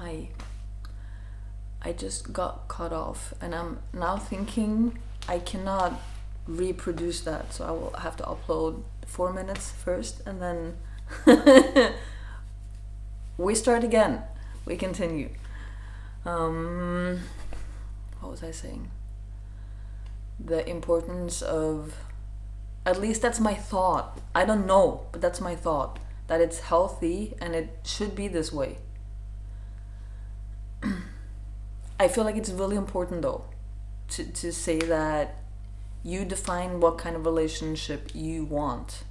I just got cut off, and I'm now thinking I cannot reproduce that, so I will have to upload 4 minutes first, and then we start again. We continue. What was I saying? The importance of, at least that's my thought. I don't know, but that's my thought. That it's healthy and it should be this way. I feel like it's really important though to say that you define what kind of relationship you want.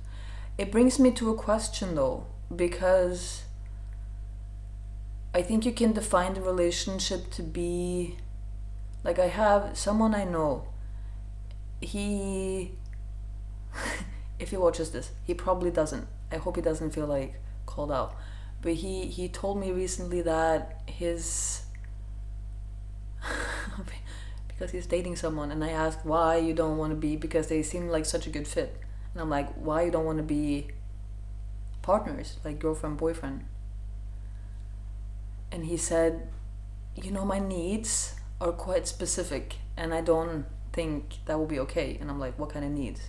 It brings me to a question though, because I think you can define the relationship to be, like, I have someone I know, he if he watches this, he probably doesn't. I hope he doesn't feel like called out. But he told me recently that his because he's dating someone, and I asked why you don't want to be, because they seem like such a good fit. And I'm like, why you don't want to be partners, like girlfriend, boyfriend? And he said, my needs are quite specific, and I don't think that will be okay. And I'm like, what kind of needs?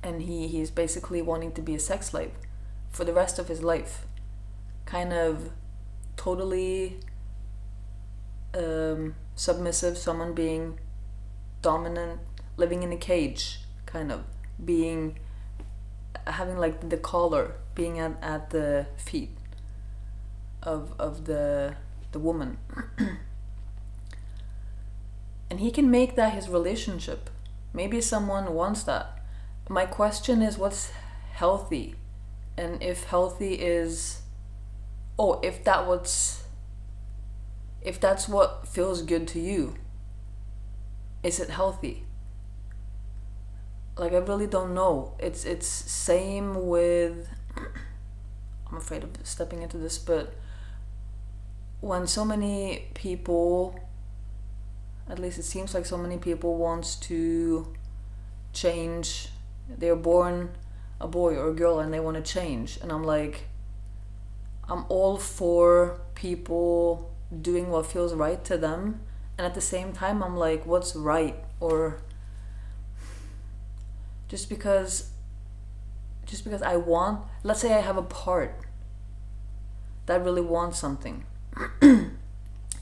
And he's basically wanting to be a sex slave for the rest of his life. Kind of totally submissive, someone being dominant, living in a cage, kind of having like the collar, being at the feet of the woman. And he can make that his relationship. Maybe someone wants that. My question is, what's healthy? And if healthy is, if that's what feels good to you, is it healthy? Like, I really don't know. It's same with, I'm afraid of stepping into this, but when so many people, at least it seems like so many people wants to change, they're born a boy or a girl and they want to change, and I'm like, I'm all for people doing what feels right to them, and at the same time I'm like, what's right? Or just because I want, let's say I have a part that really wants something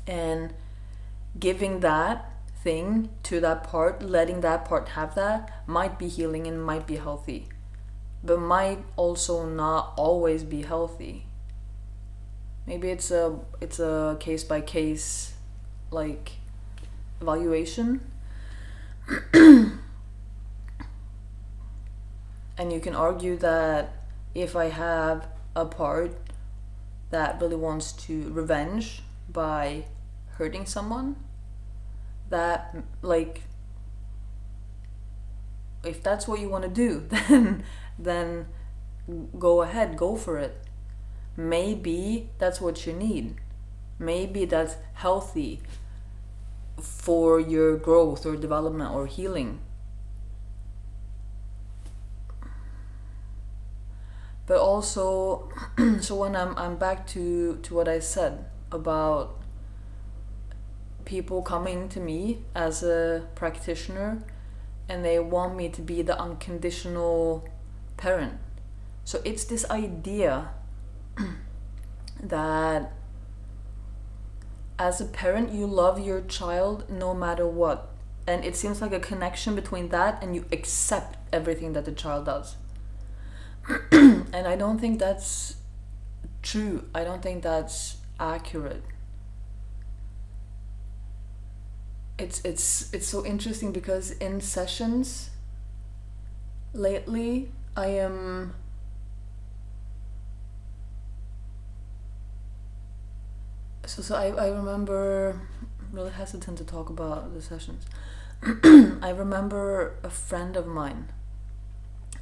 and giving that thing to that part, letting that part have that, might be healing and might be healthy, but might also not always be healthy. Maybe it's a case by case, like, evaluation. And you can argue that if I have a part that really wants to revenge by hurting someone, that, like, if that's what you want to do, then go ahead, go for it. Maybe that's what you need. Maybe that's healthy for your growth or development or healing. But also, so when I'm back to what I said about people coming to me as a practitioner and they want me to be the unconditional parent. So it's this idea that as a parent you love your child no matter what, and it seems like a connection between that and you accept everything that the child does. And I don't think that's true. I don't think that's accurate. It's so interesting because in sessions lately I am so I remember, I'm really hesitant to talk about the sessions. I remember a friend of mine,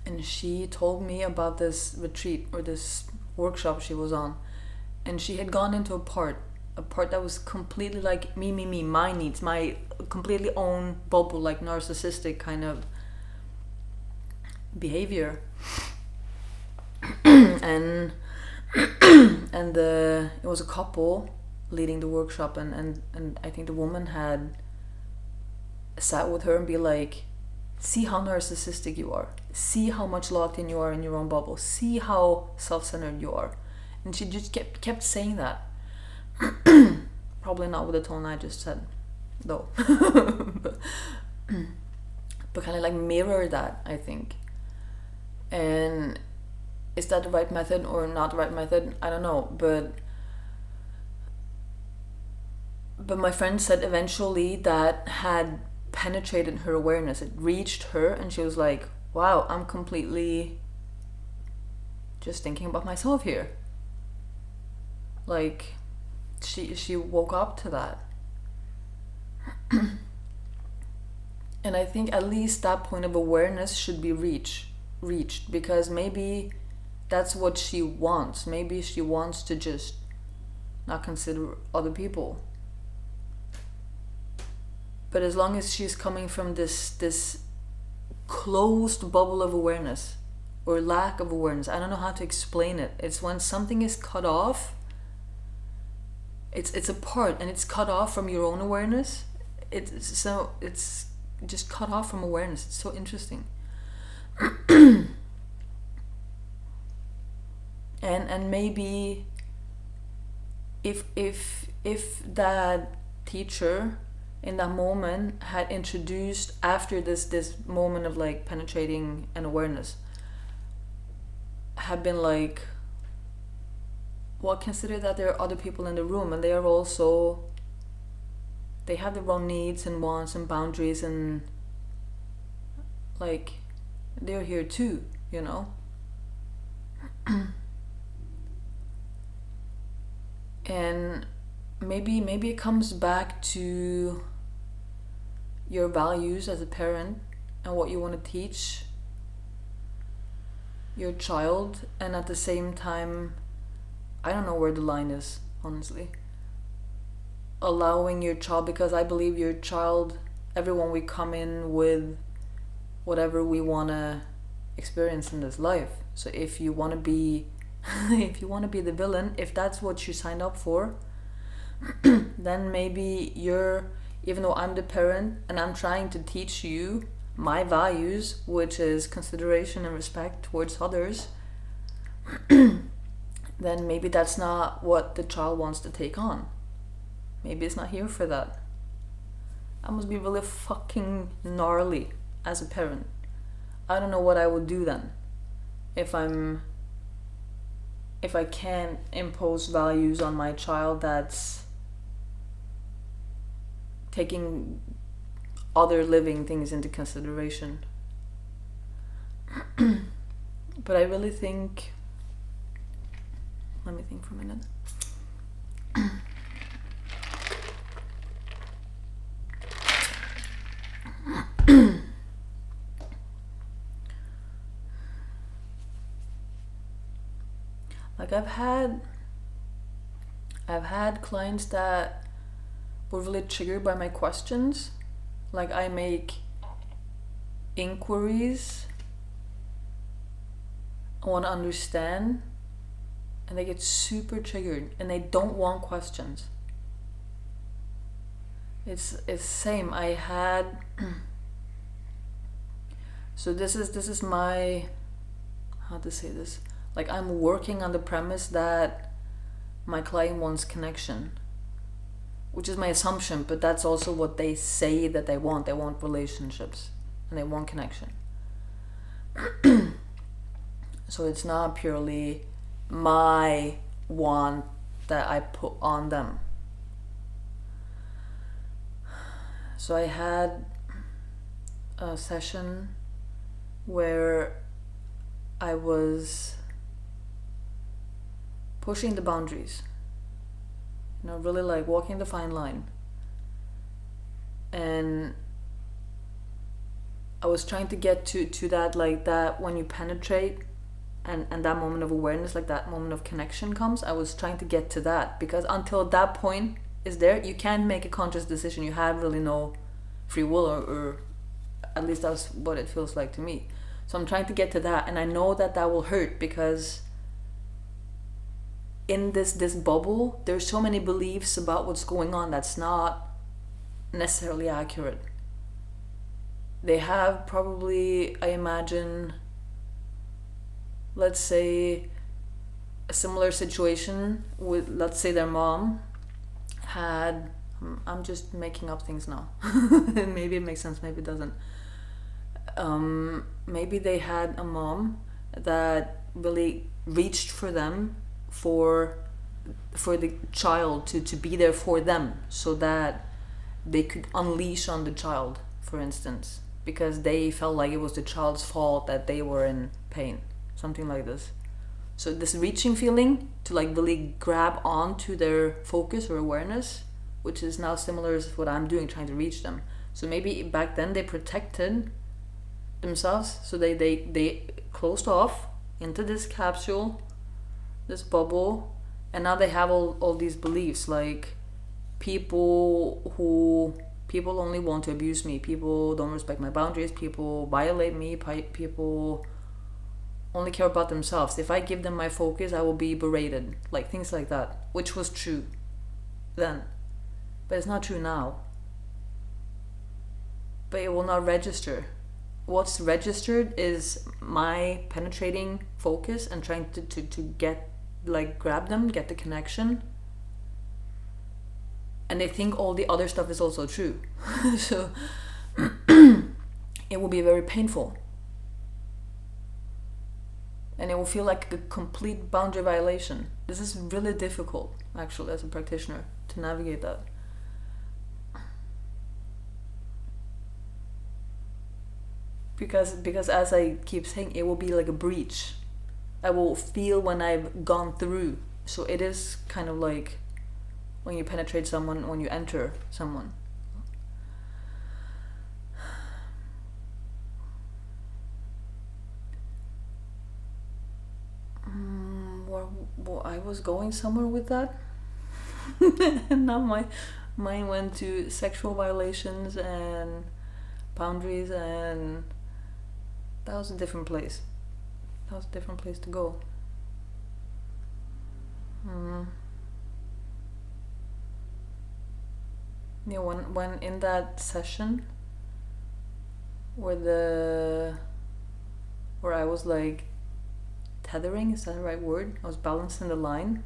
and she told me about this retreat or this workshop she was on, and she had gone into a part that was completely like me, my needs, my completely own bubble, like narcissistic kind of behavior. And And it was a couple leading the workshop, and I think the woman had sat with her and be like, see how narcissistic you are, see how much locked in you are in your own bubble, see how self-centered you are. And she just kept saying that. Probably not with the tone I just said, though. but kind of like mirror that, I think. And is that the right method or not the right method? I don't know, but my friend said eventually that had penetrated her awareness. It reached her, and she was like, wow, I'm completely just thinking about myself here. Like, she woke up to that. And I think at least that point of awareness should be reached, because maybe that's what she wants. Maybe she wants to just not consider other people. But as long as she's coming from this closed bubble of awareness or lack of awareness, I don't know how to explain it. It's when something is cut off, it's a part, and it's cut off from your own awareness. It's just cut off from awareness. It's so interesting. and maybe if that teacher in that moment had introduced, after this moment of like penetrating and awareness, had been like, well, consider that there are other people in the room, and they are also, they have their own needs and wants and boundaries, and like they're here too, you know. And maybe it comes back to your values as a parent and what you want to teach your child, and at the same time, I don't know where the line is, honestly, allowing your child, because I believe your child, everyone, we come in with whatever we want to experience in this life. So if you want to be the villain, if that's what you signed up for, then maybe even though I'm the parent and I'm trying to teach you my values, which is consideration and respect towards others, then maybe that's not what the child wants to take on. Maybe it's not here for that. I must be really fucking gnarly as a parent. I don't know what I would do then if I can't impose values on my child that's taking other living things into consideration. But I really think, let me think for a minute. Like I've had clients that were really triggered by my questions. Like I make inquiries, I want to understand, and they get super triggered and they don't want questions. It's same. I had so this is my, how to say this, like I'm working on the premise that my client wants connection, which is my assumption, but that's also what they say that they want. They want relationships and they want connection. So it's not purely my want that I put on them. So I had a session where I was pushing the boundaries, you know, really like walking the fine line. And I was trying to get to that, like that when you penetrate and that moment of awareness, like that moment of connection comes, I was trying to get to that, because until that point is there, you can't make a conscious decision. You have really no free will, or at least that's what it feels like to me. So I'm trying to get to that, and I know that will hurt, because in this bubble, there's so many beliefs about what's going on that's not necessarily accurate. They have probably, I imagine, let's say a similar situation with, let's say their mom had, I'm just making up things now. Maybe it makes sense, maybe it doesn't. Maybe they had a mom that really reached for them for the child to be there for them, so that they could unleash on the child, for instance, because they felt like it was the child's fault that they were in pain, something like this. So this reaching feeling to like really grab onto their focus or awareness, which is now similar as what I'm doing, trying to reach them. So maybe back then they protected themselves, so they closed off into this capsule, this bubble, and now they have all these beliefs like people only want to abuse me, people don't respect my boundaries, people violate me, people only care about themselves. If I give them my focus, I will be berated, like things like that, which was true then, but it's not true now. But it will not register. What's registered is my penetrating focus and trying to get, like, grab them, get the connection, and they think all the other stuff is also true. So it will be very painful, and it will feel like a complete boundary violation. This is really difficult, actually, as a practitioner, to navigate that. Because as I keep saying, it will be like a breach. I will feel when I've gone through. So it is kind of like when you penetrate someone, when you enter someone. Well, I was going somewhere with that. And now my mind went to sexual violations and boundaries, and that was a different place. That was a different place to go. Yeah, when in that session where I was like tethering, is that the right word? I was balancing the line,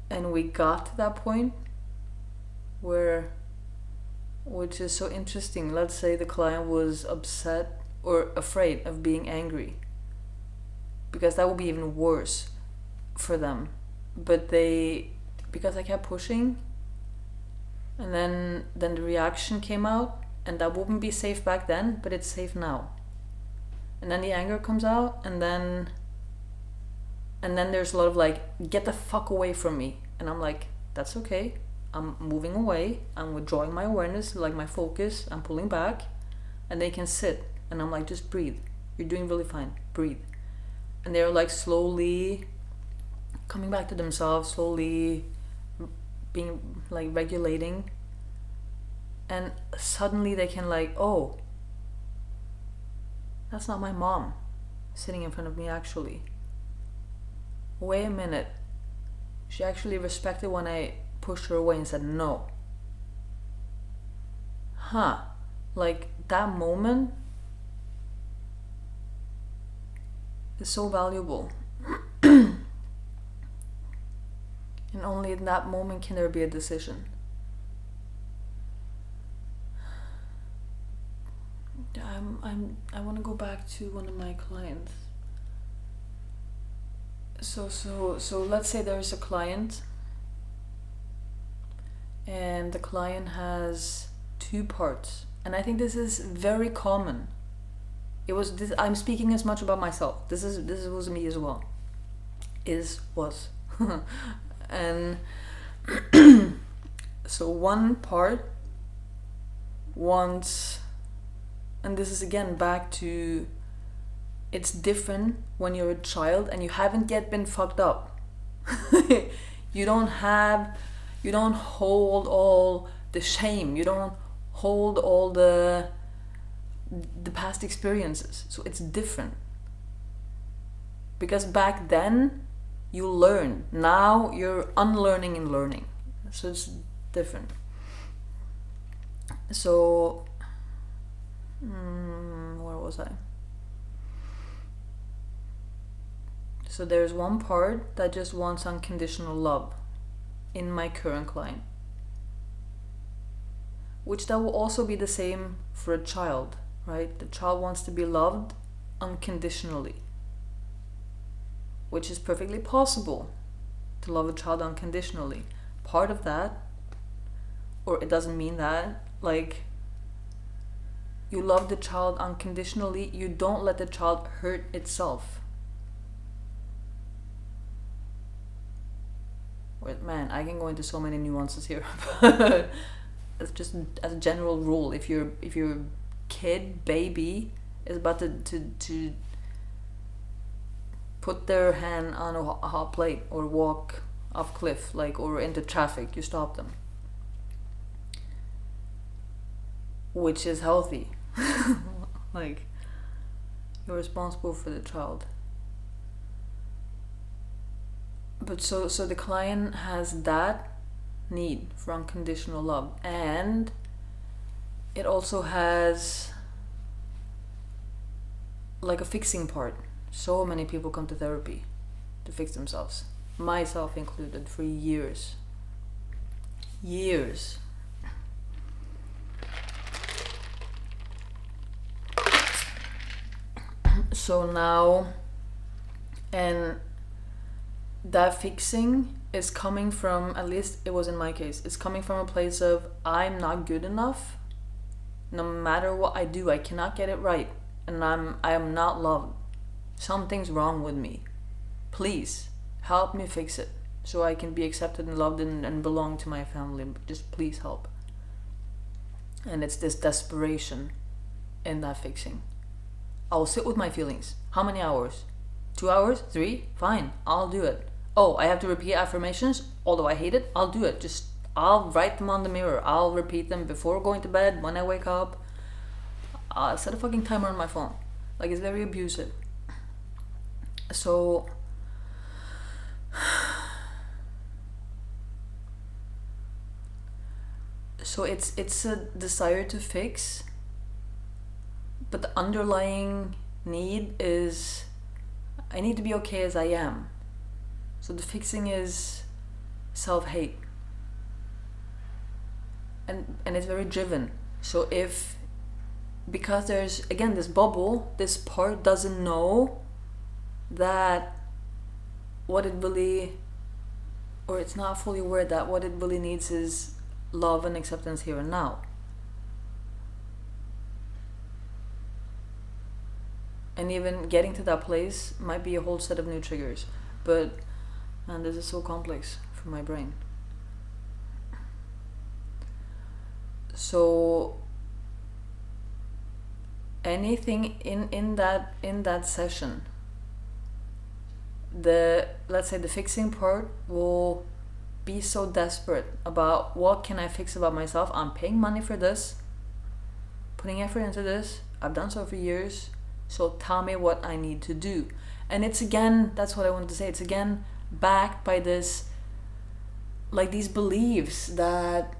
and we got to that point which is so interesting. Let's say the client was upset or afraid of being angry, because that would be even worse for them. But because I kept pushing, and then the reaction came out, and that wouldn't be safe back then, but it's safe now. And then the anger comes out, and then there's a lot of like, get the fuck away from me. And I'm like, that's okay. I'm moving away, I'm withdrawing my awareness, like my focus, I'm pulling back, and they can sit, and I'm like, just breathe, you're doing really fine, breathe. And they're like slowly coming back to themselves, slowly being like regulating, and suddenly they can like, oh, that's not my mom sitting in front of me actually. Wait a minute, she actually respected when I pushed her away and said no. Like that moment is so valuable. And only in that moment can there be a decision. I want to go back to one of my clients. So let's say there's a client, and the client has two parts, and I think this is very common. I'm speaking as much about myself. This was me as well. Was. And so one part wants, and this is again back to, it's different when you're a child and you haven't yet been fucked up. You don't hold all the shame, you don't hold all the past experiences, so it's different. Because back then you learned, now you're unlearning and learning, so it's different. So where was I? So there's one part that just wants unconditional love in my current client, which that will also be the same for a child, right? The child wants to be loved unconditionally, which is perfectly possible to love a child unconditionally. Part of that, or it doesn't mean that, like, you love the child unconditionally, you don't let the child hurt itself. Wait, man, I can go into so many nuances here. It's just as a general rule, if your kid, baby, is about to put their hand on a hot plate or walk off cliff, like, or into traffic, you stop them, which is healthy. Like, you're responsible for the child. But so the client has that need for unconditional love, and it also has like a fixing part. So many people come to therapy to fix themselves, myself included, for years. So now, and that fixing is coming from, at least it was in my case, it's coming from a place of, I'm not good enough. No matter what I do, I cannot get it right, and I am not loved. Something's wrong with me. Please help me fix it so I can be accepted and loved and belong to my family. Just please help. And it's this desperation in that fixing. I'll sit with my feelings. How many hours? 2 hours? 3? Fine, I'll do it. Oh, I have to repeat affirmations? Although I hate it, I'll do it. I'll write them on the mirror. I'll repeat them before going to bed, when I wake up. I'll set a fucking timer on my phone. Like, it's very abusive. So it's a desire to fix, but the underlying need is, I need to be okay as I am. So the fixing is self-hate, and it's very driven. So because there's, again, this bubble, this part doesn't know that what it really, or it's not fully aware that what it really needs is love and acceptance here and now. And even getting to that place might be a whole set of new triggers. But man, this is so complex for my brain. So anything in that session, let's say the fixing part will be so desperate about, what can I fix about myself? I'm paying money for this, putting effort into this, I've done so for years, so tell me what I need to do. And it's, again, that's what I wanted to say, it's again backed by this, like, these beliefs that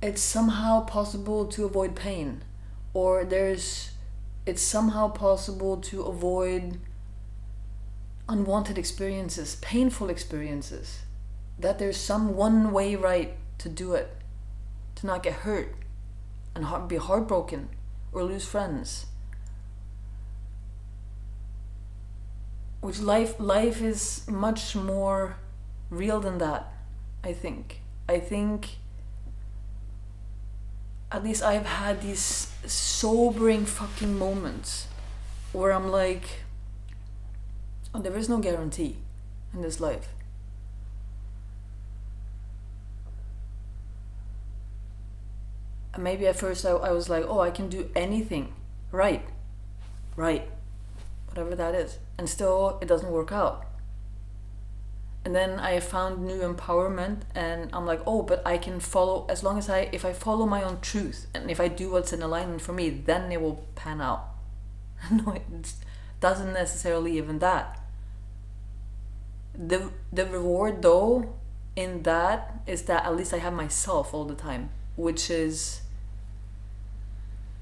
it's somehow possible to avoid pain, or it's somehow possible to avoid unwanted experiences, painful experiences, that there's some one way right to do it, to not get hurt and be heartbroken or lose friends. Which life is much more real than that, I think. At least I've had these sobering fucking moments where I'm like, oh, there is no guarantee in this life. And maybe at first I was like, oh, I can do anything right, whatever that is, and still it doesn't work out. And then I found new empowerment, and I'm like, oh, but I can follow, as long as if I follow my own truth, and if I do what's in alignment for me, then it will pan out. No, doesn't necessarily even that. The reward though in that is that at least I have myself all the time, which is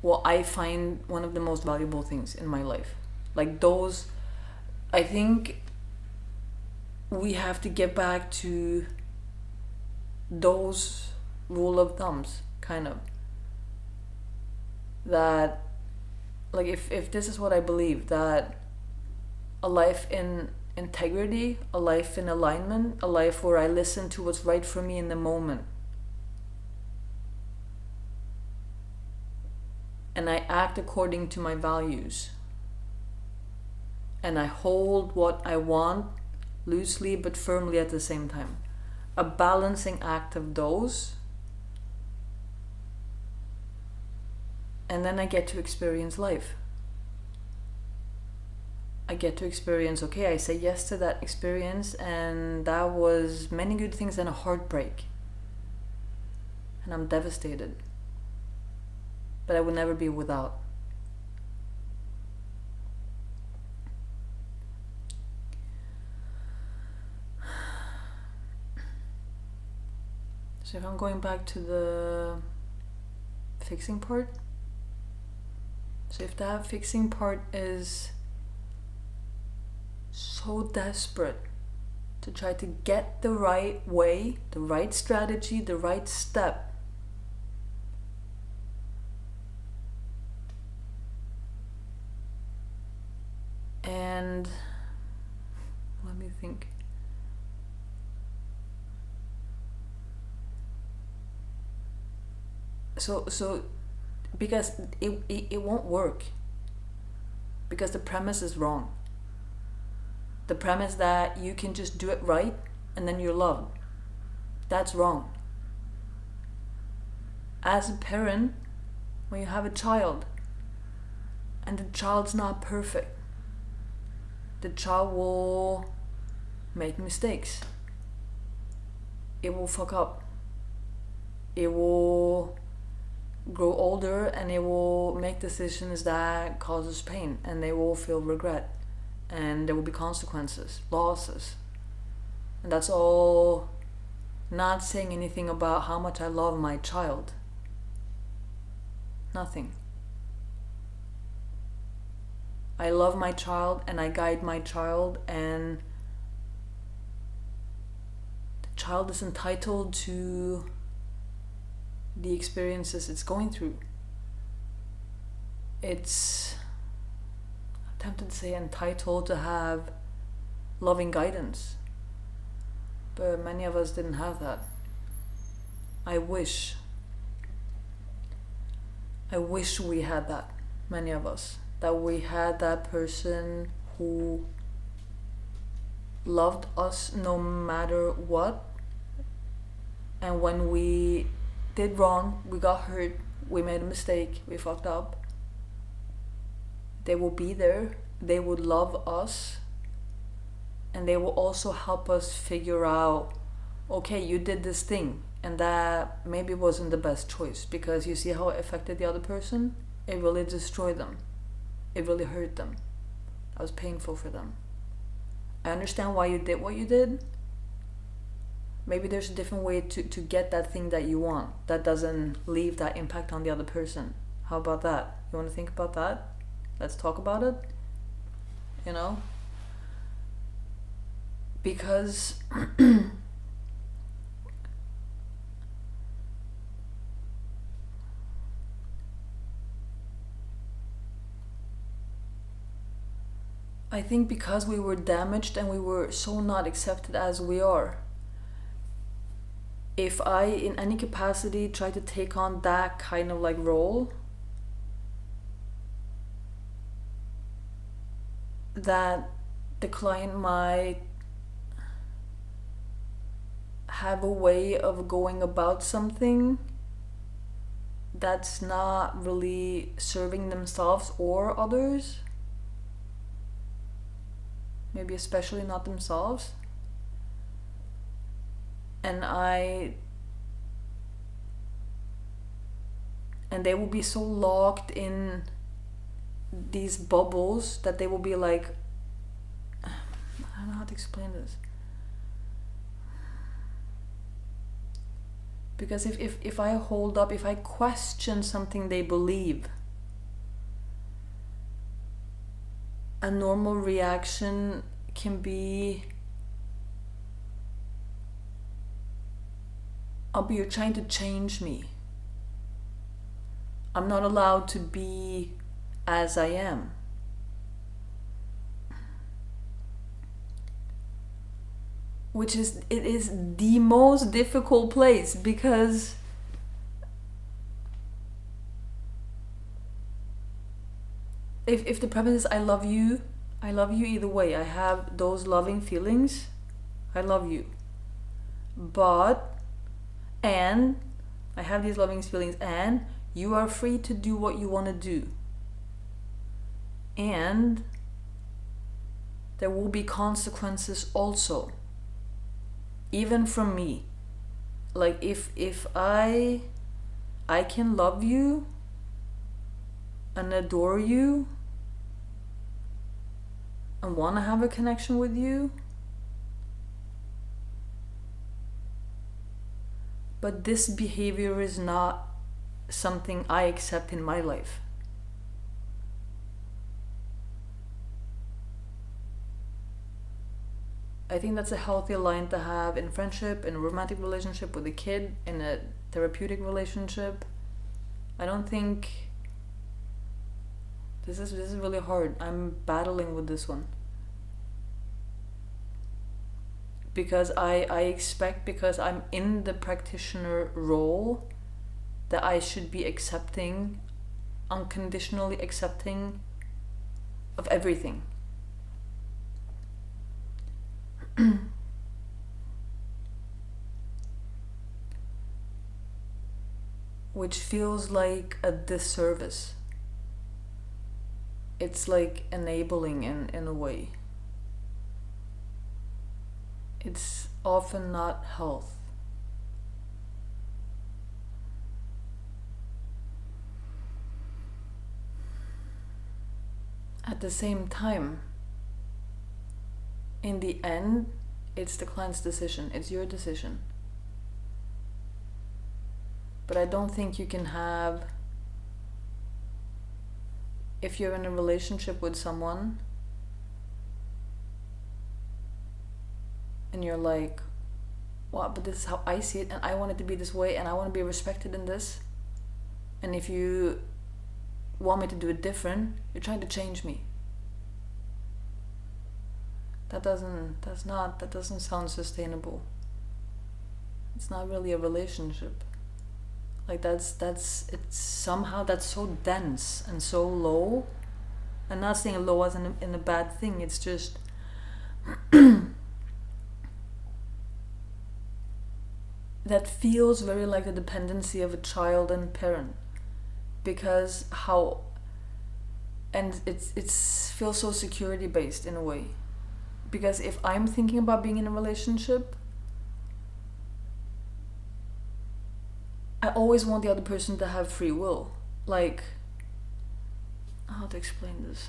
what I find one of the most valuable things in my life. Like those, I think we have to get back to those rule of thumbs, kind of. That, like, if this is what I believe, that a life in integrity, a life in alignment, a life where I listen to what's right for me in the moment, and I act according to my values, and I hold what I want loosely but firmly at the same time. A balancing act of those, and then I get to experience life. I get to experience, okay, I say yes to that experience, and that was many good things and a heartbreak. And I'm devastated. But I will never be without. So if I'm going back to the fixing part, so if that fixing part is so desperate to try to get the right way, the right strategy, the right step, and let me think. So because it won't work, because the premise is wrong. The premise that you can just do it right and then you're loved, that's wrong. As a parent, when you have a child and the child's not perfect, the child will make mistakes. It will fuck up. It will grow older and it will make decisions that causes pain, and they will feel regret, and there will be consequences, losses. And that's all not saying anything about how much I love my child. Nothing. I love my child and I guide my child, and the child is entitled to the experiences it's going through. It's, I'm tempted to say, entitled to have loving guidance, but many of us didn't have that. I wish we had that, many of us, that we had that person who loved us no matter what, and when we did wrong, we got hurt, we made a mistake, we fucked up, they will be there, they would love us, and they will also help us figure out, okay, you did this thing, and that maybe wasn't the best choice, because you see how it affected the other person? It really destroyed them. It really hurt them. That was painful for them. I understand why you did what you did. Maybe there's a different way to get that thing that you want that doesn't leave that impact on the other person. How about that? You want to think about that? Let's talk about it. You know? Because I think because we were damaged and we were so not accepted as we are, if I in any capacity try to take on that kind of like role, that the client might have a way of going about something that's not really serving themselves or others, maybe especially not themselves. And they will be so locked in these bubbles that they will be like, I don't know how to explain this. Because if I hold up, if I question something they believe, a normal reaction can be, oh, you're trying to change me. I'm not allowed to be as I am. Which is, it is the most difficult place, because if the premise is I love you either way. I have those loving feelings. I love you. And I have these loving feelings, and you are free to do what you want to do. And there will be consequences also. Even from me. Like if I can love you and adore you and want to have a connection with you, but this behavior is not something I accept in my life. I think that's a healthy line to have in friendship, in a romantic relationship with a kid, in a therapeutic relationship. I don't think this is really hard. I'm battling with this one. Because I expect, because I'm in the practitioner role, that I should be accepting, unconditionally accepting of everything. Which feels like a disservice. It's like enabling in a way. It's often not health. At the same time, in the end, it's the client's decision. It's your decision. But I don't think you can have, if you're in a relationship with someone and you're like, well, but this is how I see it, and I want it to be this way, and I want to be respected in this, and if you want me to do it different, you're trying to change me. That doesn't sound sustainable. It's not really a relationship. Like it's somehow that's so dense and so low. I'm not saying low as in a bad thing. It's just that feels very like the dependency of a child and parent, because it feels so security based in a way. Because if I'm thinking about being in a relationship, I always want the other person to have free will. Like, how to explain this?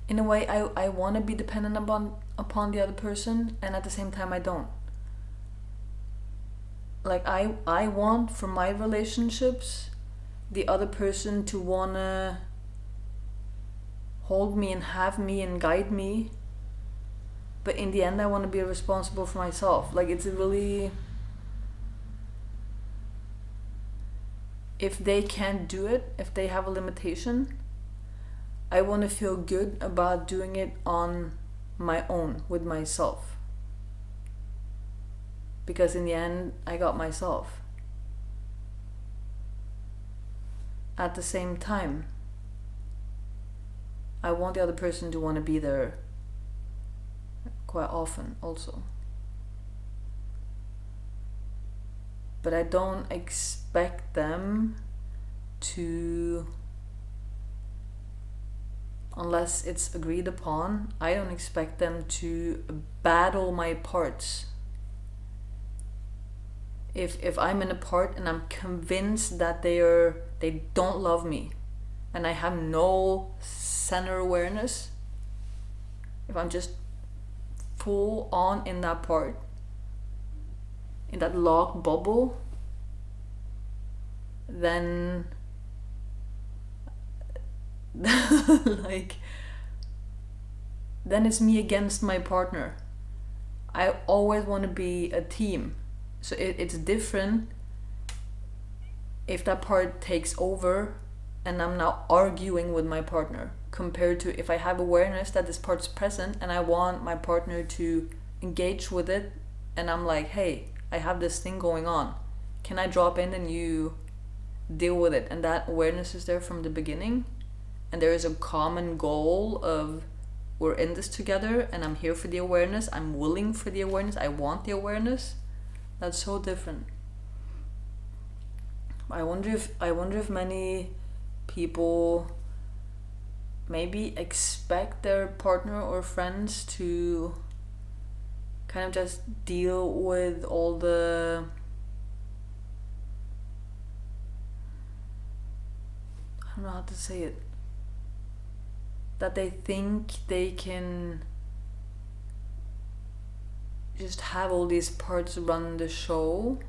In a way, I want to be dependent upon the other person, and at the same time I don't. Like, I want for my relationships the other person to wanna hold me and have me and guide me, but in the end I want to be responsible for myself. Like, it's a really, if they can't do it, if they have a limitation, I want to feel good about doing it on my own with myself, because in the end I got myself. At the same time, I want the other person to want to be there quite often also. But I don't expect them to, unless it's agreed upon, I don't expect them to battle my parts. if I'm in a part and I'm convinced that they don't love me, and I have no center awareness, if I'm just full on in that part, in that locked bubble, then like, then it's me against my partner. I always want to be a team. So it's different if that part takes over and I'm now arguing with my partner, compared to if I have awareness that this part's present and I want my partner to engage with it, and I'm like, hey, I have this thing going on. Can I drop in and you deal with it? And that awareness is there from the beginning. And there is a common goal of, we're in this together and I'm here for the awareness. I'm willing for the awareness. I want the awareness. That's so different. I wonder if many people maybe expect their partner or friends to kind of just deal with all the, I don't know how to say it, that they think they can just have all these parts run the show,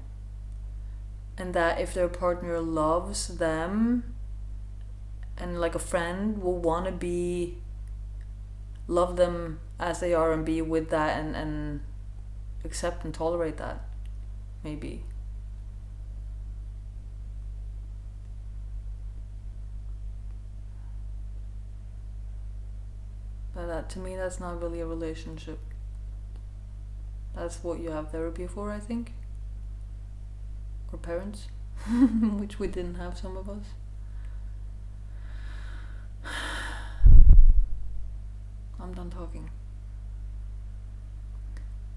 and that if their partner loves them, and like a friend will want to love them as they are and be with that, and accept and tolerate that, maybe. But that, to me, that's not really a relationship. That's what you have therapy for, I think. Or parents, which we didn't have, some of us. I'm done talking.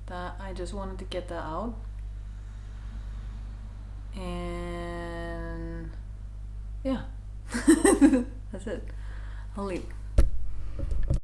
That I just wanted to get that out. And yeah. That's it. I'll leave.